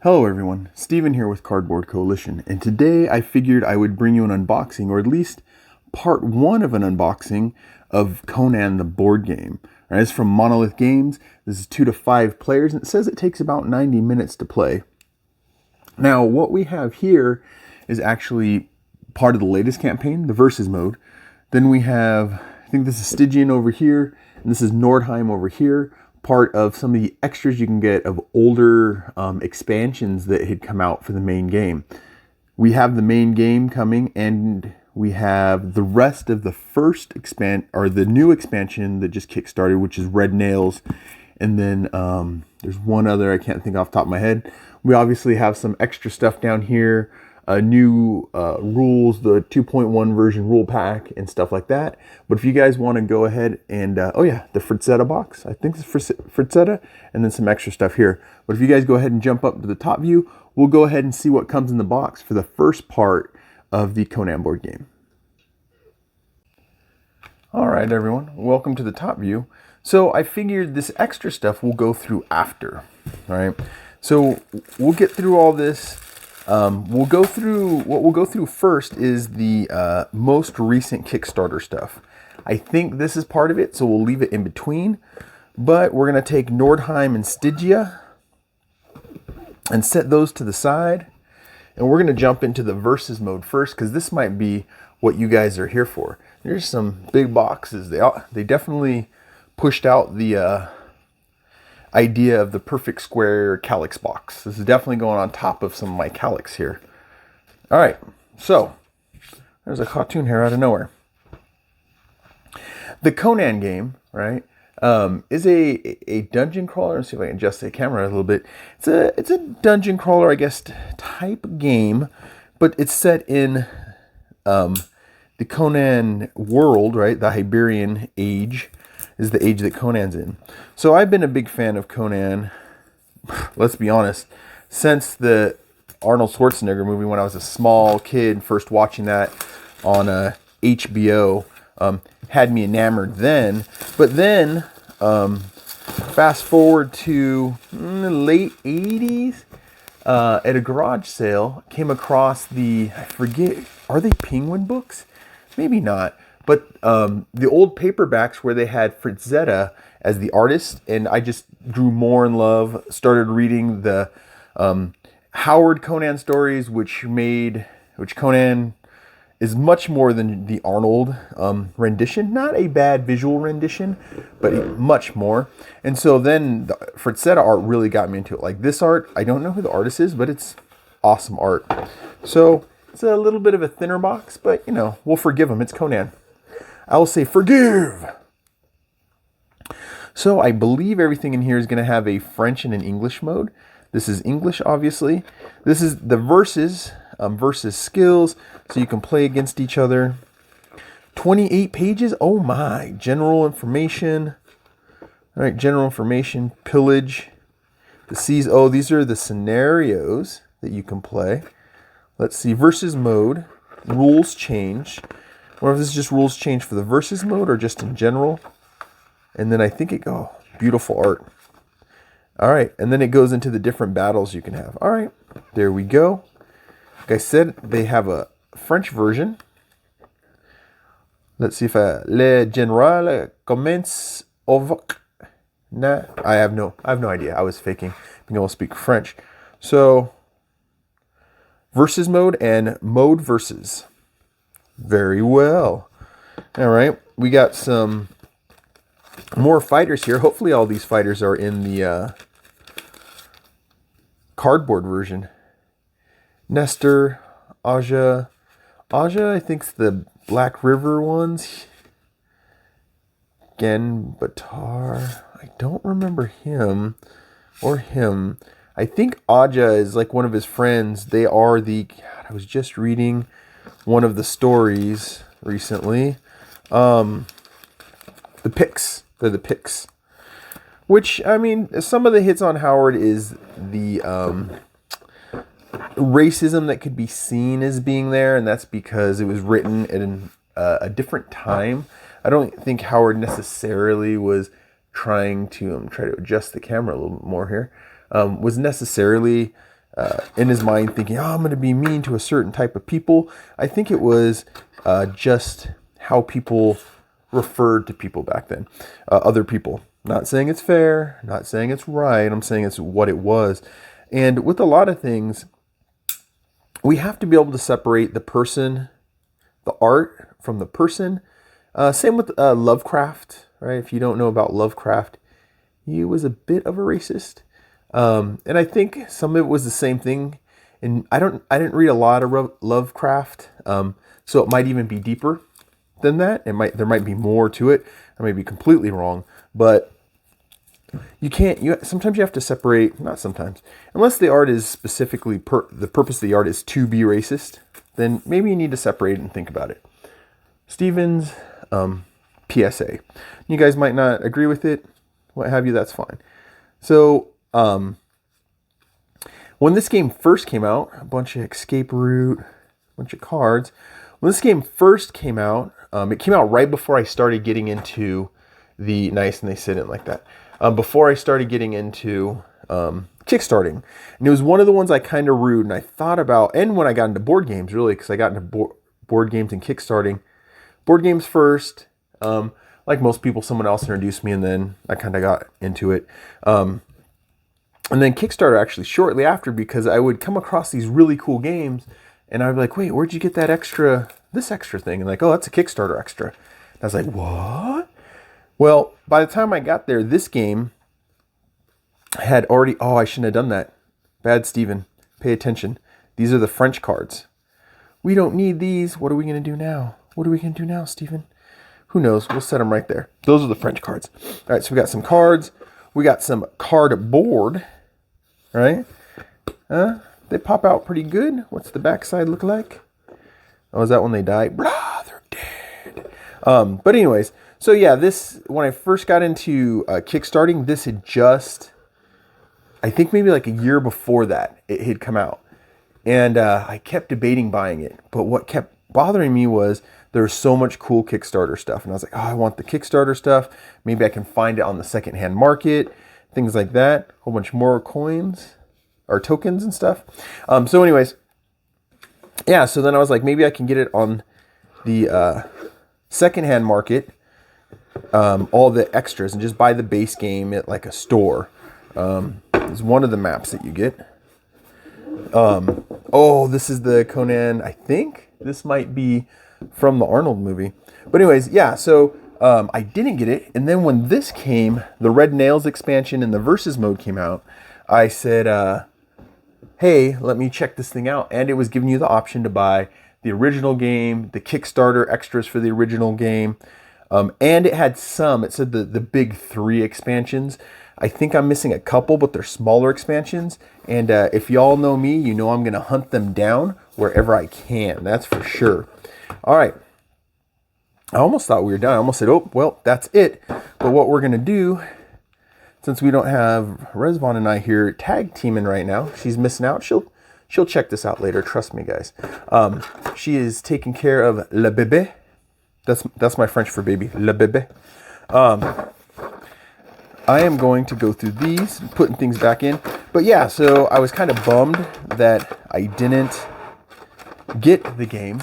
Hello everyone, Steven here with Cardboard Coalition, and today I figured I would bring you an unboxing, or at least part one of an unboxing of Conan the board game. Right, it's from Monolith Games. This is 2 to 5 players, and it says it takes about 90 minutes to play. Now, what we have here is actually part of the latest campaign, the Versus mode. Then we have, I think this is Stygian over here, and this is Nordheim over here. Part of some of the extras you can get of older expansions that had come out for the main game. We have the main game coming, and we have the rest of the first the new expansion that just kickstarted, which is Red Nails. And then there's one other I can't think off the top of my head. We obviously have some extra stuff down here. New rules, the 2.1 version rule pack and stuff like that. But if you guys want to go ahead and, oh yeah, the Fritzetta box. I think it's Fritzetta, and then some extra stuff here. But if you guys go ahead and jump up to the top view, we'll go ahead and see what comes in the box for the first part of the Conan board game. All right, everyone, welcome to the top view. So I figured this extra stuff we'll go through after, all right? So we'll get through all this. What we'll go through first is the most recent Kickstarter stuff. I think this is part of it, so we'll leave it in between. But we're going to take Nordheim and Stygia and set those to the side. And we're going to jump into the Versus mode first, because this might be what you guys are here for. There's some big boxes. They definitely pushed out the idea of the perfect square calyx box. This is definitely going on top of some of my calyx here. All right, so there's a cartoon here out of nowhere. The Conan game, right, is a dungeon crawler. Let's see if I can adjust the camera a little bit. It's a dungeon crawler, I guess, type game, but it's set in the Conan world, right? The Iberian age is the age that Conan's in. So I've been a big fan of Conan, let's be honest, since the Arnold Schwarzenegger movie when I was a small kid, first watching that on HBO, had me enamored then. But then, fast forward to the late 80s, at a garage sale, came across I forget, are they Penguin books? Maybe not. But the old paperbacks where they had Fritzetta as the artist, and I just grew more in love, started reading the Howard Conan stories, which Conan is much more than the Arnold rendition. Not a bad visual rendition, but much more. And so then the Fritzetta art really got me into it. Like this art, I don't know who the artist is, but it's awesome art. So it's a little bit of a thinner box, but you know, we'll forgive him. It's Conan. I will say forgive. So I believe everything in here is going to have a French and an English mode. This is English, obviously. This is the versus skills, so you can play against each other. 28 pages. Oh my! General information. All right, general information. Pillage. These are the scenarios that you can play. Let's see. Versus mode. Rules change. I wonder if this is just rules change for the Versus mode or just in general. And then I think beautiful art. All right, and then it goes into the different battles you can have. All right, there we go. Like I said, they have a French version. Let's see if Le Général commence avec. Nah, I have no idea. I was faking being able to speak French. So, Versus mode and mode versus. Very well. All right, we got some more fighters here. Hopefully all these fighters are in the cardboard version. Nestor, Aja, I think's the Black River ones. Gen Batar, I don't remember him or him. I think Aja is like one of his friends. They are I was just reading one of the stories recently. The Picts. They're the Picts. Which, I mean, some of the hits on Howard is the racism that could be seen as being there, and that's because it was written at a different time. I don't think Howard necessarily was trying to try to adjust the camera a little bit more here. Was necessarily in his mind thinking, oh, I'm going to be mean to a certain type of people. I think it was just how people referred to people back then, other people. Not saying it's fair, not saying it's right. I'm saying it's what it was. And with a lot of things, we have to be able to separate the person, the art, from the person. Same with Lovecraft, right? If you don't know about Lovecraft, he was a bit of a racist. And I think some of it was the same thing. And I didn't read a lot of Lovecraft, so it might even be deeper than that. There might be more to it. I may be completely wrong, but sometimes you have to separate, not sometimes, unless the art is specifically, the purpose of the art is to be racist, then maybe you need to separate it and think about it. Stevens, PSA. You guys might not agree with it, what have you, that's fine. So, when this game first came out, a bunch of escape route, a bunch of cards. When this game first came out, it came out right before I started getting into the, nice, and they sit in like that. Before I started getting into kickstarting. And it was one of the ones I kind of rued, and I thought about, and when I got into board games, really, because I got into board games and kickstarting. Board games first, like most people, someone else introduced me, and then I kind of got into it. And then Kickstarter actually shortly after, because I would come across these really cool games, and I'd be like, wait, where'd you get that this extra thing? And like, oh, that's a Kickstarter extra. And I was like, what? Well, by the time I got there, this game had already... Oh, I shouldn't have done that. Bad, Steven. Pay attention. These are the French cards. We don't need these. What are we going to do now? What are we going to do now, Steven? Who knows? We'll set them right there. Those are the French cards. All right, so we got some cards. We got some cardboard, right? They pop out pretty good. What's the backside look like? Oh, is that when they die? Blah, they're dead. But anyways... So yeah, when I first got into kickstarting, this had just, I think maybe like a year before that, it had come out. And I kept debating buying it. But what kept bothering me was there was so much cool Kickstarter stuff. And I was like, oh, I want the Kickstarter stuff. Maybe I can find it on the secondhand market, things like that. A whole bunch more coins or tokens and stuff. So anyways, yeah, so then I was like, maybe I can get it on the secondhand market. All the extras and just buy the base game at like a store. Is one of the maps that you get. Oh, this is the Conan. I think this might be from the Arnold movie. But anyways, yeah, so I didn't get it. And then when this came, the Red Nails expansion and the Versus mode came out, I said, hey, let me check this thing out. And it was giving you the option to buy the original game, the Kickstarter extras for the original game. And it had it said the big 3 expansions. I think I'm missing a couple, but they're smaller expansions. And if y'all know me, you know I'm going to hunt them down wherever I can. That's for sure. All right. I almost thought we were done. I almost said, oh, well, that's it. But what we're going to do, since we don't have Resvon and I here tag teaming right now, she's missing out. She'll check this out later. Trust me, guys. She is taking care of le bébé. That's my French for baby, le bébé. I am going to go through these, putting things back in. But yeah, so I was kind of bummed that I didn't get the game,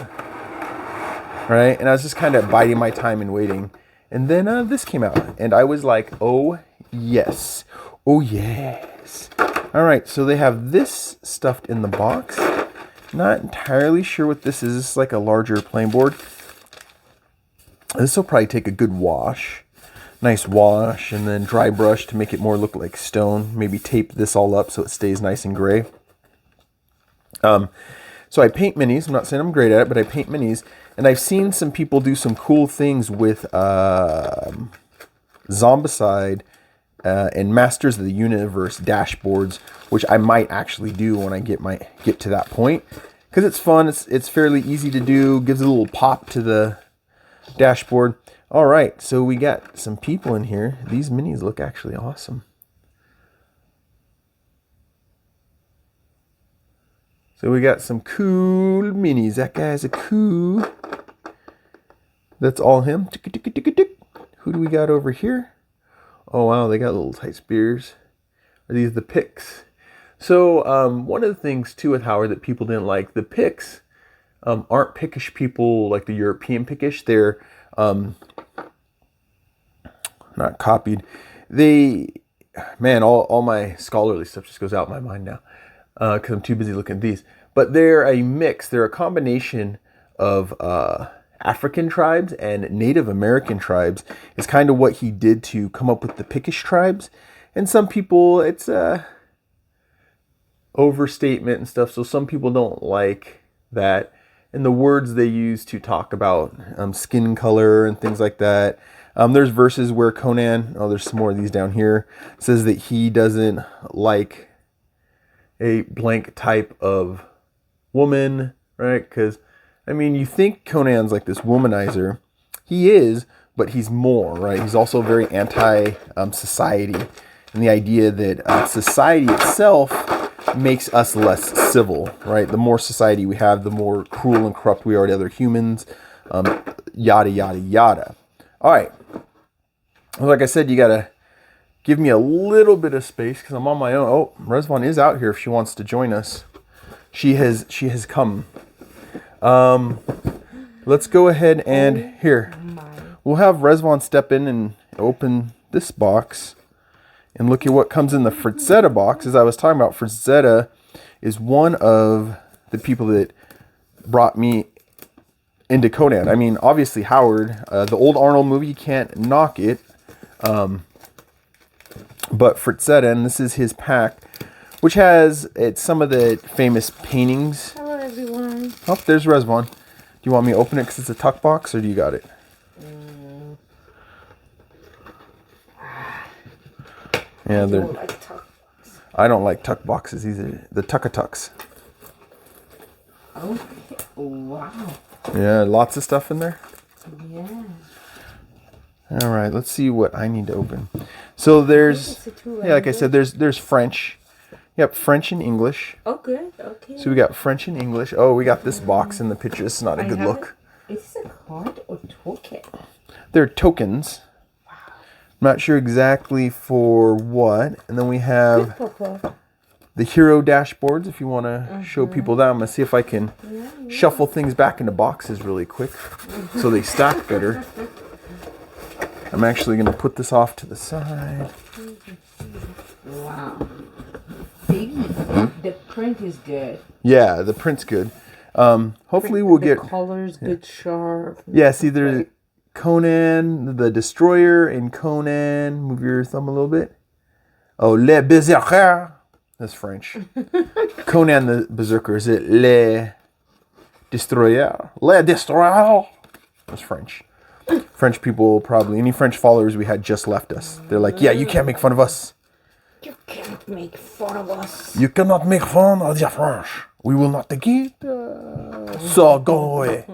right? And I was just kind of biding my time and waiting. And then this came out, and I was like, oh, yes. Oh, yes. All right, so they have this stuffed in the box. Not entirely sure what this is. This is like a larger playing board. This will probably take a good wash. Nice wash, and then dry brush to make it more look like stone. Maybe tape this all up so it stays nice and gray. So I paint minis. I'm not saying I'm great at it, but I paint minis. And I've seen some people do some cool things with Zombicide and Masters of the Universe dashboards, which I might actually do when I get to that point. Because it's fun. It's fairly easy to do. Gives a little pop to the dashboard. All right, so we got some people in here. These minis look actually awesome. So we got some cool minis. That guy's a cool. That's all him. Who do we got over here? Oh wow, they got little tight spears. Are these the picks? So one of the things too with Howard that people didn't like, the Picts aren't Pictish people like the European Pictish. They're not copied. All my scholarly stuff just goes out of my mind now because I'm too busy looking at these. But they're a mix. They're a combination of African tribes and Native American tribes. It's kind of what he did to come up with the Pictish tribes. And some people, it's overstatement and stuff. So some people don't like that. And the words they use to talk about skin color and things like that. There's verses where Conan, there's some more of these down here, says that he doesn't like a blank type of woman, right? Because, you think Conan's like this womanizer. He is, but he's more, right? He's also very anti-society. And the idea that society itself makes us less civil, right? The more society we have, the more cruel and corrupt we are to other humans, yada, yada, yada. All right. Like I said, you got to give me a little bit of space because I'm on my own. Oh, Rezvan is out here if she wants to join us. She has come. Let's go ahead and here. We'll have Rezvan step in and open this box and look at what comes in the Fritzetta box. As I was talking about, Fritzetta is one of the people that brought me into Conan. Obviously Howard, the old Arnold movie, you can't knock it. But Fritzetta, and this is his pack, which has some of the famous paintings. Hello, everyone. Oh, there's Rezvan. Do you want me to open it because it's a tuck box, or do you got it? Yeah, I don't like tuck boxes. These are the tuck-a-tucks. Okay. Wow. Yeah, lots of stuff in there. Yeah. All right, let's see what I need to open. So there's, like I said, there's French. Yep, French and English. Oh, good. Okay. So we got French and English. Oh, we got this box in the picture. This is not a good look. Is this a card or token? They're tokens. Wow. I'm not sure exactly for what. And then we have the hero dashboards, if you want to show people that. I'm going to see if I can shuffle things back into boxes really quick so they stack better. I'm actually going to put this off to the side. Wow. The print is good. Yeah, the print's good. Hopefully we'll get... The color's good, sharp. Yeah, see, there's Conan, the Destroyer, and Conan. Move your thumb a little bit. Oh, Le Berserker. That's French. Conan the Berserker. Is it Le Destroyer? Le Destroyer. That's French. French people probably, any French followers we had just left us. They're like, yeah, you can't make fun of us. You can't make fun of us. You cannot make fun of the French. We will not take it. So go away.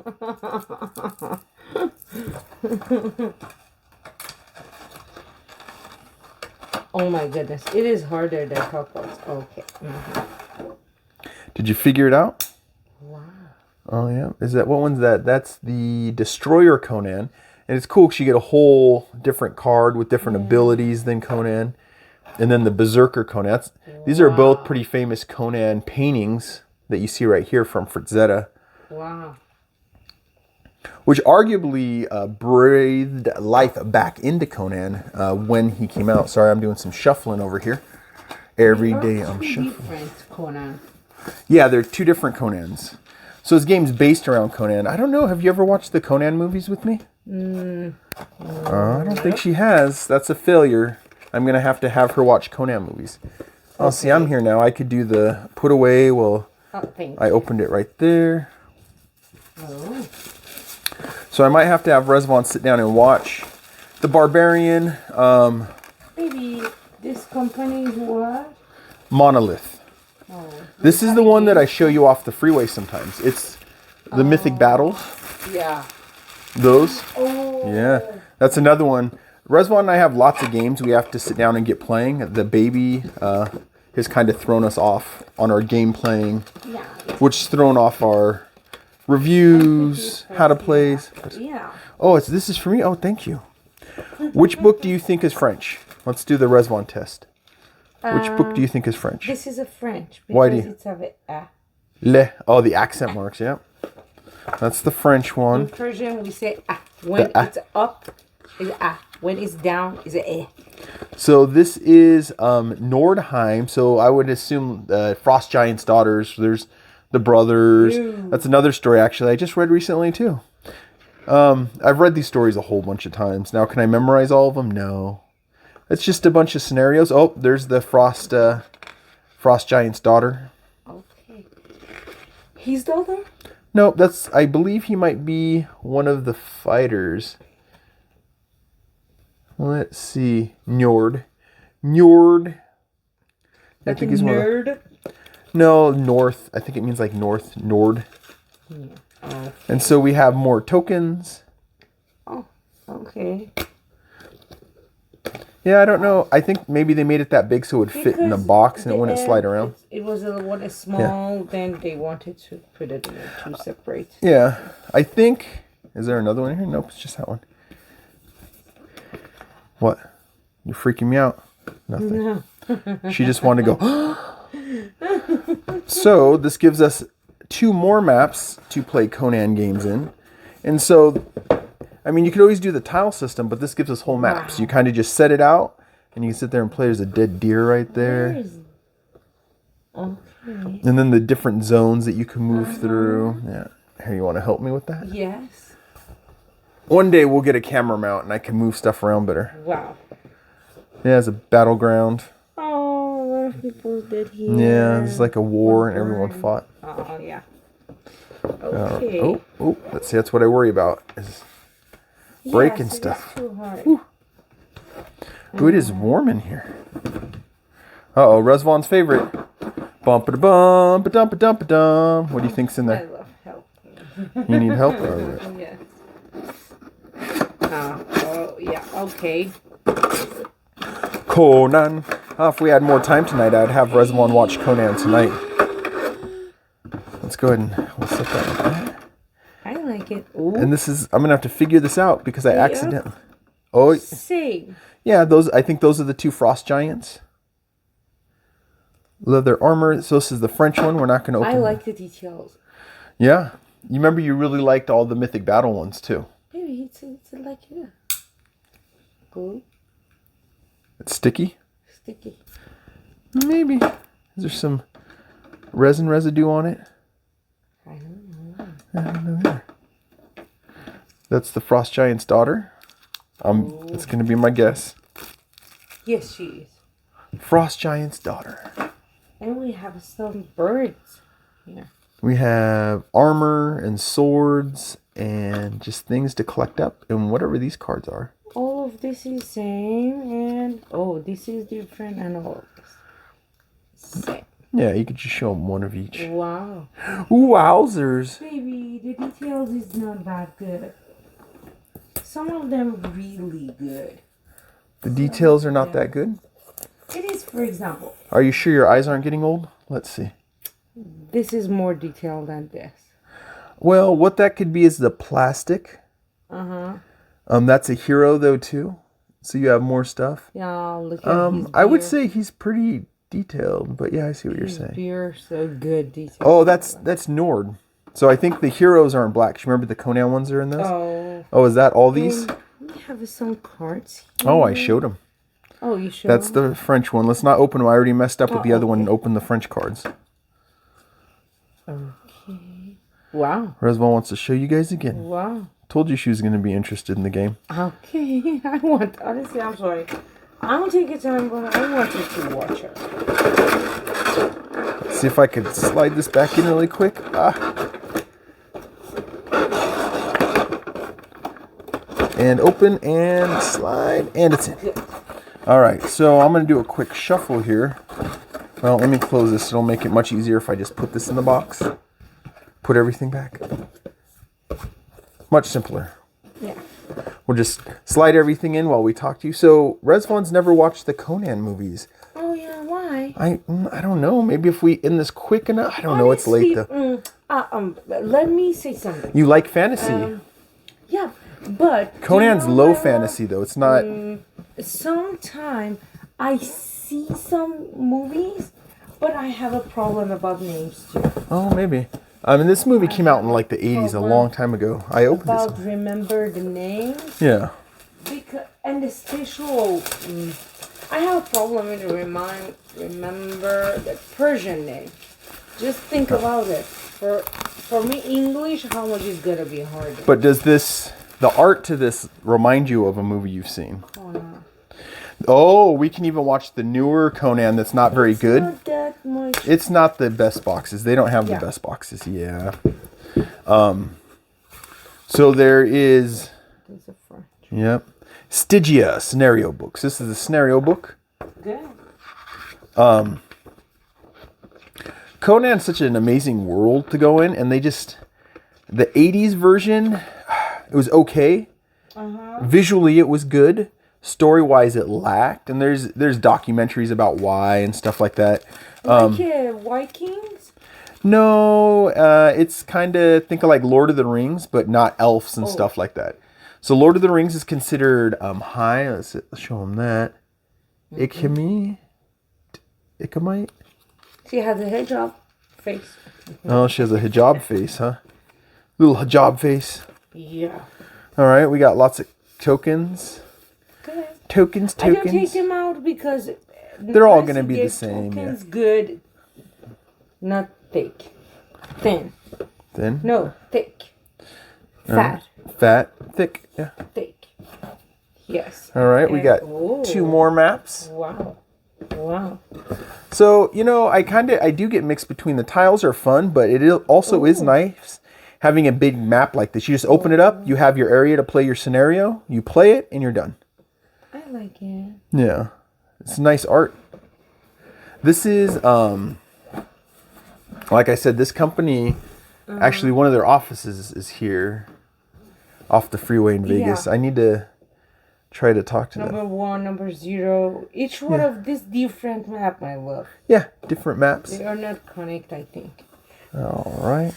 Oh my goodness. It is harder than couples. Okay. Mm-hmm. Did you figure it out? Wow. Oh, yeah. Is that, what one's that? That's the Destroyer Conan. And it's cool because you get a whole different card with different abilities than Conan. And then the Berserker Conan. These are both pretty famous Conan paintings that you see right here from Fritzetta. Wow. Which arguably breathed life back into Conan when he came out. Sorry, I'm doing some shuffling over here. Every day I'm shuffling. Different Conan. Yeah, they're two different Conans. So this game's based around Conan. I don't know. Have you ever watched the Conan movies with me? No. I don't think she has. That's a failure. I'm going to have her watch Conan movies. Oh, see, I'm here now. I could do the put away. Well, I opened it right there. Oh. So I might have to have Rezvan sit down and watch The Barbarian. Maybe this company is what? Monolith. Oh. This is the one that I show you off the freeway sometimes. It's the Mythic Battles. Yeah. Those. Oh. Yeah. That's another one. Rezvan and I have lots of games we have to sit down and get playing. The baby has kind of thrown us off on our game playing, which has thrown off our reviews, how to play. Yeah. Oh, this is for me? Oh, thank you. Which book do you think is French? Let's do the Rezvan test. Which book do you think is French? This is a French. Why do you? It's a Le. Oh, the accent marks, yeah. That's the French one. In Persian, we say ah. When it's up, is ah. When it's down, is a eh. So this is Nordheim. So I would assume Frost Giant's daughters. There's the brothers. Ew. That's another story, actually, I just read recently, too. I've read these stories a whole bunch of times. Now, can I memorize all of them? No. It's just a bunch of scenarios. Oh, there's the Frost Giant's daughter. Okay. He's daughter? No, I believe he might be one of the fighters. Let's see. Njord. I think he's nerd. No, north. I think it means like north, Nord. Yeah. And so we have more tokens. Oh, okay. Yeah, I don't know. I think maybe they made it that big so it would fit in the box and it wouldn't slide around. It was a small, then they wanted to put it in two separate. Yeah, I think... Is there another one here? Nope, it's just that one. What? You're freaking me out. Nothing. No. She just wanted to go... So, this gives us 2 more maps to play Conan games in. And so... I mean, you could always do the tile system, but this gives us whole maps. Wow. You kind of just set it out, and you can sit there and play. There's a dead deer right there. Okay. And then the different zones that you can move through. Yeah. Here, you want to help me with that? Yes. One day we'll get a camera mount, and I can move stuff around better. Wow. Yeah, it's a battleground. Oh, a lot of people did here. Yeah, it's like a war, and everyone fought. Oh, yeah. Okay. Oh, let's see. That's what I worry about. Is breaking stuff. Too hard. Ooh, it is warm in here. Uh-oh, Resvaughn's favorite. Bump-a-da-bum, ba-dum-ba-dum-ba-dum. What do you think's in I there? love help. You need help? All right. Yes. Oh, yeah, okay. Conan. If we had more time tonight, I'd have Resvaughn watch Conan tonight. Let's go ahead and we'll set that like that. I like it. Ooh. And this is, I'm going to have to figure this out because I accidentally... Oh, same. Yeah, I think those are the 2 Frost Giants. Leather armor. So this is the French one. We're not going to open I like the details. Yeah. You remember you really liked all the Mythic Battle ones too. Maybe it's like yeah. Glue. It's sticky? Sticky. Maybe. Is there some resin residue on it? I don't know. I don't know either. That's the Frost Giant's daughter. It's going to be my guess. Yes, she is. Frost Giant's daughter. And we have some birds here. We have armor and swords and just things to collect up and whatever these cards are. All of this is same and this is different and all of this same. Yeah, you could just show them one of each. Wow. Wowzers. Baby, the details is not that good. Some of them really good. The details are not that good? It is, for example. Are you sure your eyes aren't getting old? Let's see. This is more detailed than this. Well, what that could be is the plastic. Uh-huh. That's a hero, though, too. So you have more stuff. Yeah, look at his beard. I would say he's pretty detailed, but yeah, I see what you're saying. Beard, so good detail. Oh, that's Nord. So I think the heroes aren't black. Remember the Conan ones are in those? Oh, is that all these? We have some cards here. Oh, I showed them. Oh, you showed That's the French one. Let's not open them. I already messed up with the other one and opened the French cards. Okay. Wow. Resvaugh wants to show you guys again. Wow. Told you she was going to be interested in the game. Okay. Honestly, I'm sorry. I don't take your time, but I wanted to watch her. Let's see if I could slide this back in really quick. And open and slide. And it's in. Alright, so I'm going to do a quick shuffle here. Well, let me close this. It'll make it much easier if I just put this in the box. Put everything back. Much simpler. Yeah. We'll just slide everything in while we talk to you. So, Resvaughn's never watched the Conan movies. Oh, yeah, why? I don't know. Maybe if we end this quick enough. I don't know. It's late, though. Let me say something. You like fantasy. Yeah, but... Conan's low fantasy, though. It's not... Sometimes I see see some movies, but I have a problem about names too. Oh, maybe. I mean, this movie came out in like the 80s, a long time ago. I opened About this. remember the names. Yeah. Because, and the special, I have a problem with remember the Persian name. Just think about it. For me, English, how much is gonna be hard? But does the art to this remind you of a movie you've seen? Oh no. Oh, we can even watch the newer Conan that's not very good. Not that much. It's not the best boxes. They don't have the best boxes. Yeah. So there is. There's a French. Yep. Stygia scenario books. This is a scenario book. Good. Conan's such an amazing world to go in, and the 80s version, it was okay. Visually, it was good. Story-wise, it lacked, and there's documentaries about why and stuff like that. Vikings? No, it's kind of, think of like Lord of the Rings, but not elves and stuff like that. So Lord of the Rings is considered high. Let's show them that. Ichimite? She has a hijab face. Oh, she has a hijab face, huh? Little hijab face. Yeah. All right, we got lots of tokens. Good. Tokens. I don't take them out because they're all going to be the same. Tokens good, not thick. Thin. Thin? No, thick. Fat. Fat. Thick. Yeah. Thick. Yes. All right, we got 2 more maps. Wow. Wow. So, I do get mixed between the tiles are fun, but it also is nice having a big map like this. You just open it up, you have your area to play your scenario, you play it, and you're done. I like it. Yeah. It's nice art. This is, like I said, this company, actually one of their offices is here off the freeway in Vegas. I need to try to talk to them. Number 1, number 0. Each one of this different map, I love. Yeah, different maps. They are not connected, I think. All right.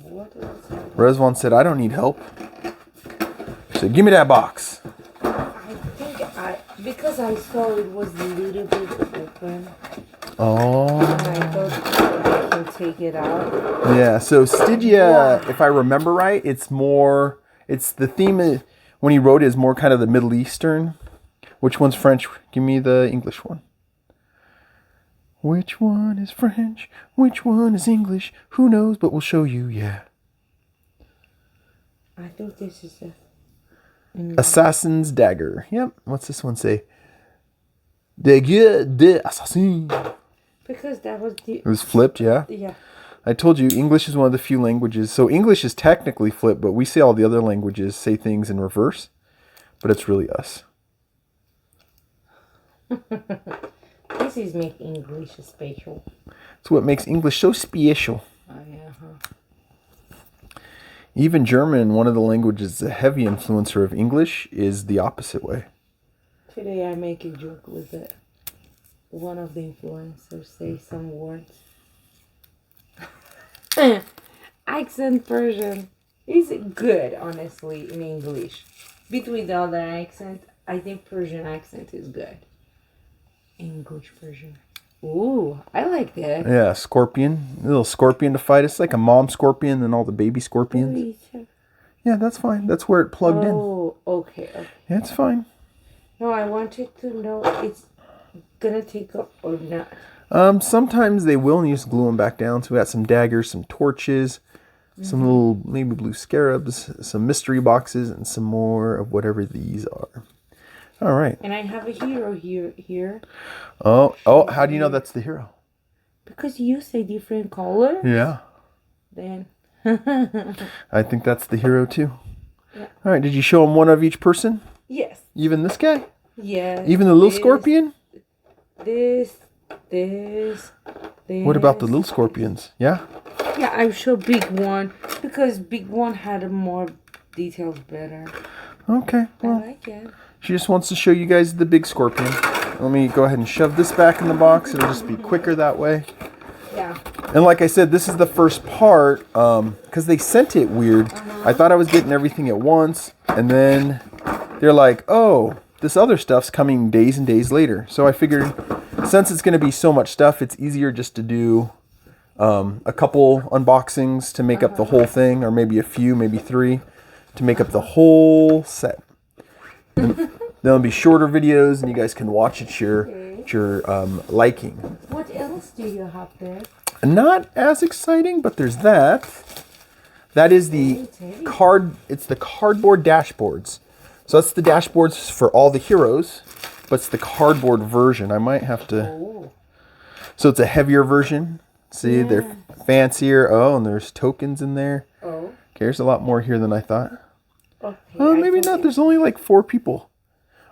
What else? Rezwan said, I don't need help. She said, give me that box. I think because I saw it was a little bit open. Oh. And I thought I can take it out. Yeah, so Stygia, if I remember right, it's the theme when he wrote it is more kind of the Middle Eastern. Which one's French? Give me the English one. Which one is French? Which one is English? Who knows, but we'll show you, yeah. I think this is Assassin's Dagger. Yep. What's this one say? Dagger d'Assassin. Because that was the... It was flipped, yeah? Yeah. I told you, English is one of the few languages. So English is technically flipped, but we say all the other languages say things in reverse. But it's really us. This is make English special. It's what makes English so special. Oh, yeah. Even German, one of the languages, a heavy influencer of English, is the opposite way. Today I make a joke with it. One of the influencers say some words. Accent Persian is good, honestly, in English. Between the other accent, I think Persian accent is good. English Persian. Ooh, I like that. Yeah, scorpion. A little scorpion to fight. It's like a mom scorpion and all the baby scorpions. Yeah, that's fine. That's where it plugged in. Oh, okay. Yeah, it's fine. No, I wanted to know it's gonna take up or not. Sometimes they will, and you just glue them back down. So we got some daggers, some torches, some little maybe blue scarabs, some mystery boxes, and some more of whatever these are. All right. And I have a hero here. Oh, how do you know that's the hero? Because you say different color. Yeah. Then. I think that's the hero too. Yeah. All right. Did you show them one of each person? Yes. Even this guy? Yes. Even the little scorpion? This. What about the little scorpions? Yeah? Yeah, I show big one because big one had more details better. Okay. Well, I like it. she just wants to show you guys the big scorpion. Let me go ahead and shove this back in the box. It'll just be quicker that way. Yeah. And like I said, this is the first part because they sent it weird. I thought I was getting everything at once. And then they're like, oh, this other stuff's coming days and days later. So I figured since it's going to be so much stuff, it's easier just to do a couple unboxings to make up the whole thing, or maybe a few, maybe 3 to make up the whole set. And there'll be shorter videos, and you guys can watch at your liking. What else do you have there? Not as exciting, but there's that. That is the it's the cardboard dashboards. So that's the dashboards for all the heroes, but it's the cardboard version. I might have to... Oh. So it's a heavier version. See, they're fancier. Oh, and there's tokens in there. Oh. Okay, there's a lot more here than I thought. Okay, Oh, maybe not. There's only like 4 people.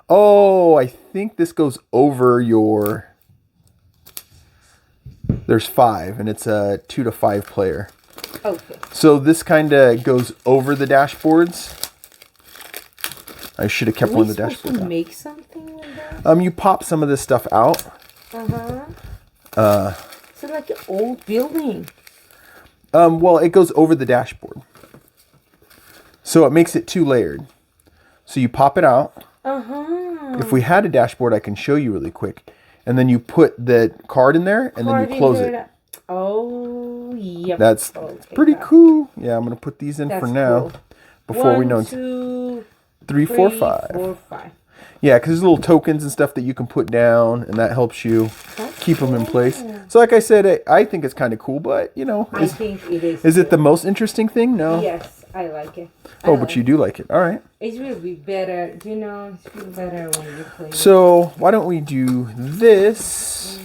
Oh, I think this goes over your... There's 5, and it's a 2 to 5 player. Okay. So this kind of goes over the dashboards. I should have kept one of the dashboards. Supposed to make something with that? You pop some of this stuff out. So like an old building. Well, it goes over the dashboard. So it makes it 2 layered. So you pop it out. If we had a dashboard, I can show you really quick. And then you put the card in there, and then you close it. Oh, yep. That's pretty cool. Yeah, I'm going to put these in for now. Cool. Before 1, we know. 2, 3, 4, 5. 4, 5. Yeah, because there's little tokens and stuff that you can put down, and that helps you keep them in place. So like I said, I think it's kind of cool, but, you know. I think it is. Is it the most interesting thing? No? Yes, I like it. But you do like it. All right. It will be better, you know, it will be better when you play. So why don't we do this?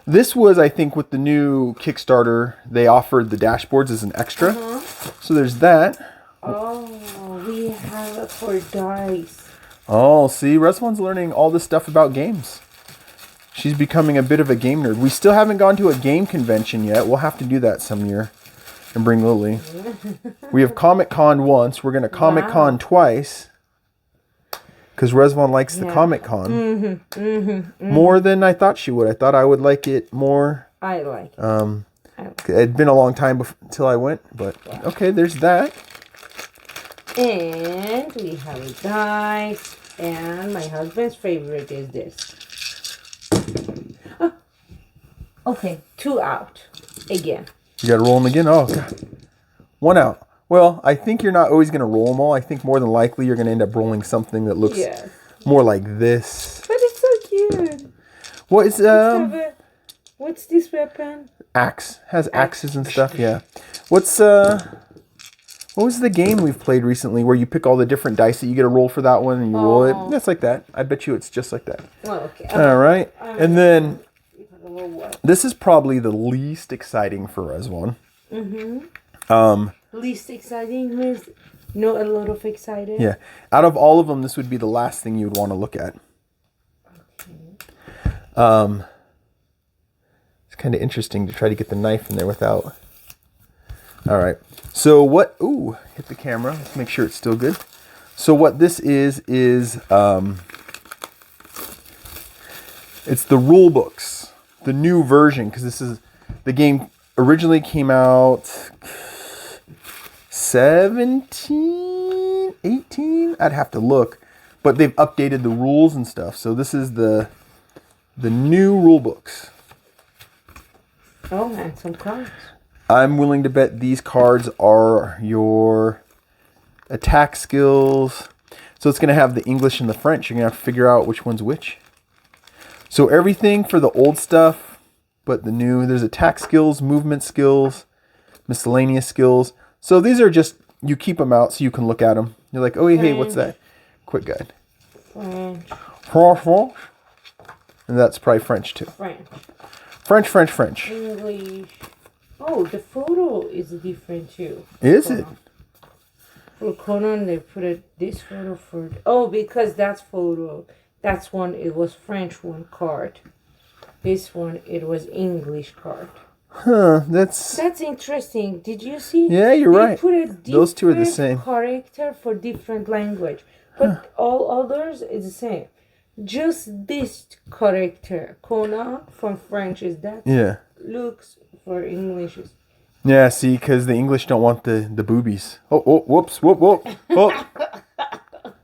This was, I think, with the new Kickstarter, they offered the dashboards as an extra. So there's that. Oh, we have it for dice. Oh, see, Reswan's learning all this stuff about games. She's becoming a bit of a game nerd. We still haven't gone to a game convention yet. We'll have to do that some year and bring Lily. We have Comic Con once. We're going to Comic Con twice. Because Reswan likes the Comic Con more than I thought she would. I thought I would like it more. I like it. It'd been a long time until I went, but okay, there's that. And we have a dice. And my husband's favorite is this. Oh. Okay, 2 out. Again. You got to roll them again? Oh, God. 1 out. Well, I think you're not always going to roll them all. I think more than likely you're going to end up rolling something that looks more like this. But it's so cute. What is what's this weapon? Axe. Has axes and stuff. Yeah. What's what was the game we've played recently where you pick all the different dice that you get a roll for that one and you roll it? That's like that. I bet you it's just like that. Oh, okay. All right. And then this is probably the least exciting for Reswan. Least exciting means not a lot of excited. Yeah. Out of all of them, this would be the last thing you would want to look at. Okay. It's kind of interesting to try to get the knife in there without. All right. So what? Ooh, hit the camera. Let's make sure it's still good. So what this is it's the rule books, the new version, because this is the game originally came out 17, 18. I'd have to look, but they've updated the rules and stuff. So this is the new rule books. Oh, and some cards. I'm willing to bet these cards are your attack skills. So it's going to have the English and the French. You're going to have to figure out which one's which. So everything for the old stuff, but the new, there's attack skills, movement skills, miscellaneous skills. So these are just, you keep them out so you can look at them. You're like, oh, hey, what's that? Quick guide. French. And that's probably French too. French. English. Oh, the photo is different too. Is it? For Conan, they put this photo for... Oh, because that's photo. That's one, it was French one card. This one, it was English card. Huh, that's interesting. Did you see? Yeah, you're right. Put a Those two are the same. Character for different language. But all others is the same. Just this character, Conan, from French is that. Yeah. Looks for English. Yeah, see, because the English don't want the boobies. Oh, whoops, whoop. Oh.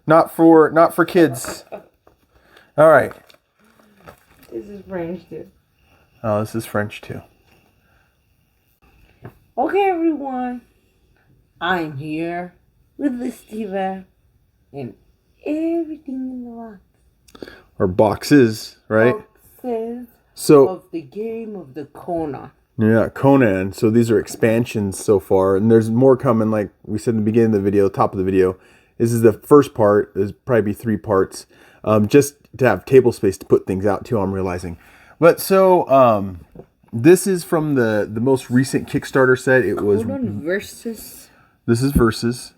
Not for kids. All right. This is French too. Oh, this is French too. Okay, everyone. I'm here with the Stygia and everything in the box. Or boxes, right? Boxes So of the game of the Conan. yeah, Conan. So these are expansions so far, and there's more coming. Like we said in the beginning of the video, top of the video. This is the first part. There's probably be 3 parts, just to have table space to put things out too. I'm realizing, but so this is from the most recent Kickstarter set. It was versus. This is Versus.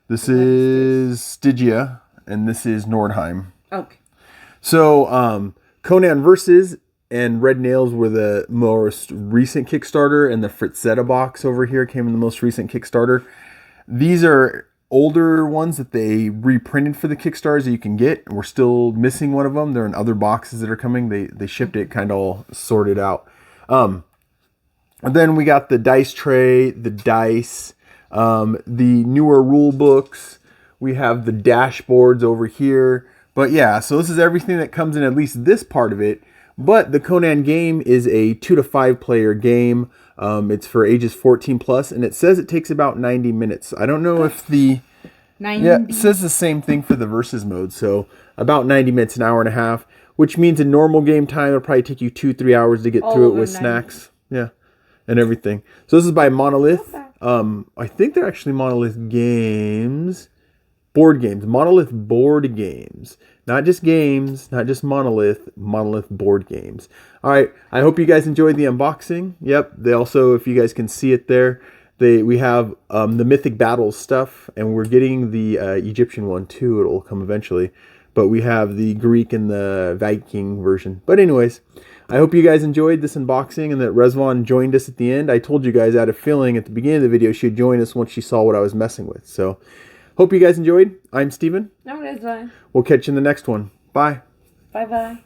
This is Stygia, and this is Nordheim. Okay. So Conan Versus and Red Nails were the most recent Kickstarter, and the Fritzetta box over here came in the most recent Kickstarter. These are older ones that they reprinted for the Kickstarters that you can get. We're still missing one of them. They're in other boxes that are coming. They shipped it kind of all sorted out. And then we got the dice tray, the dice, the newer rule books. We have the dashboards over here. But yeah, so this is everything that comes in, at least this part of it. But the Conan game is a 2 to 5 player game. It's for ages 14 plus, and it says it takes about 90 minutes. I don't know if the 90. Yeah, it says the same thing for the versus mode. So about 90 minutes, an hour and a half, which means in normal game time it'll probably take you 2-3 hours to get through it with snacks. Yeah, and everything. So this is by Monolith. I think they're actually Monolith Games. Board games. Monolith Board Games. Not just games, not just Monolith Board Games. All right, I hope you guys enjoyed the unboxing. Yep, they also, if you guys can see it there, we have the Mythic Battles stuff, and we're getting the Egyptian one too. It'll come eventually. But we have the Greek and the Viking version. But anyways, I hope you guys enjoyed this unboxing and that Rezvan joined us at the end. I told you guys I had a feeling at the beginning of the video she'd join us once she saw what I was messing with. So hope you guys enjoyed. I'm Steven. No, that's fine. We'll catch you in the next one. Bye. Bye-bye.